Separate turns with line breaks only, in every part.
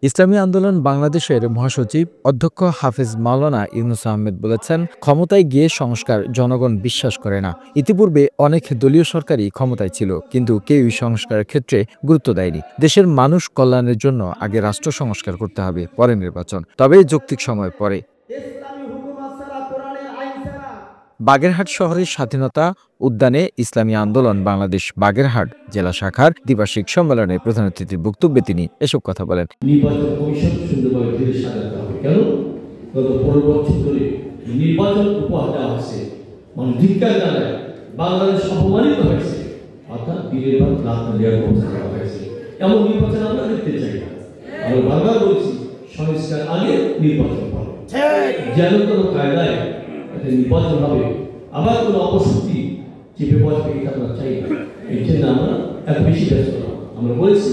ইসলামী আন্দোলন বাংলাদেশের মহাসচিব অধ্যক্ষ হাফেজ মাওলানা ইউনুস আহমেদ বলেছেন, ক্ষমতায় গিয়ে সংস্কার জনগণ বিশ্বাস করে না। ইতিপূর্বে অনেক দলীয় সরকারই ক্ষমতায় ছিল, কিন্তু কেউই সংস্কারের ক্ষেত্রে গুরুত্ব দেয়নি। দেশের মানুষ কল্যাণের জন্য আগে রাষ্ট্র সংস্কার করতে হবে, পরে নির্বাচন, তবে যৌক্তিক সময় পরে। বাগেরহাট শহরের স্বাধীনতা উদ্যানে ইসলামী আন্দোলন বাংলাদেশ বাগেরহাট জেলা শাখার দ্বিবার্ষিক সম্মেলনে প্রধান অতিথির বক্তব্যে তিনি এসব কথা বলেন।
নির্বাচন কমিশন সুন্দরভাবে ধীরে সাজাতে হবে। কেন? গত 15 বছর ধরে নির্বাচন উপহার দেওয়া হয়েছে, মানুষ ধিক্কার জানায়, বাংলাদেশ অপমানিত হয়েছে, অর্থাৎ দিনের ভাগ রাত দেওয়ার ব্যবস্থা করা হয়েছে। এমন নির্বাচন আমরা দেখতে চাই না। আমরা বারবার বলছি, সংস্কার আগে নির্বাচন হবে, যেন কোনো কায়দায় একটা নির্বাচন হবে, আবার কোনো অপশক্তি চেপে বসবে, এটা আমরা চাই না। এই জন্য আমরা এত বেশি ব্যস্ত না। আমরা বলেছি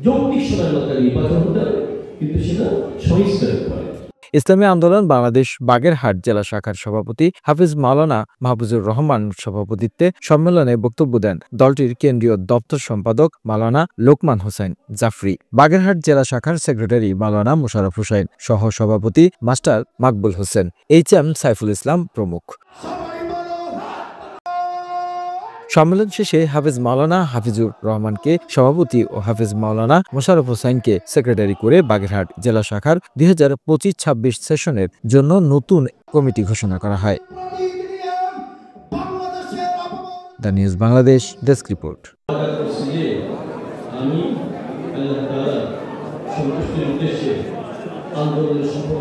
যৌক্তিক সময়ের মধ্যে নির্বাচন হতে হবে, কিন্তু সেটা সংস্কার হতে হবে।
ইসলামী আন্দোলন বাংলাদেশ বাগেরহাট জেলা শাখার সভাপতি হাফিজ মাওলানা মাহফুজুর রহমান সভাপতিত্বে সম্মেলনে বক্তব্য দেন দলটির কেন্দ্রীয় দপ্তর সম্পাদক মাওলানা লোকমান হোসেন জাফরি, বাগেরহাট জেলা শাখার সেক্রেটারি মাওলানা মোশাররফ হোসেন, সহ সভাপতি মাস্টার মাকবুল হোসেন, এইচ.এম. সাইফুল ইসলাম প্রমুখ। সম্মেলন শেষে হাফেজ মাওলানা হাফিজুর রহমানকে সভাপতি ও হাফেজ মাওলানা মোশাররফ হোসেনকে সেক্রেটারি করে বাগেরহাট জেলা শাখার 2025-26 সেশনের জন্য নতুন কমিটি ঘোষণা করা হয়। The news Bangladesh desk report.
আমি আল্লাহ তাআলা সন্তুষ্টির উদ্দেশ্যে আন্দোলনের সফল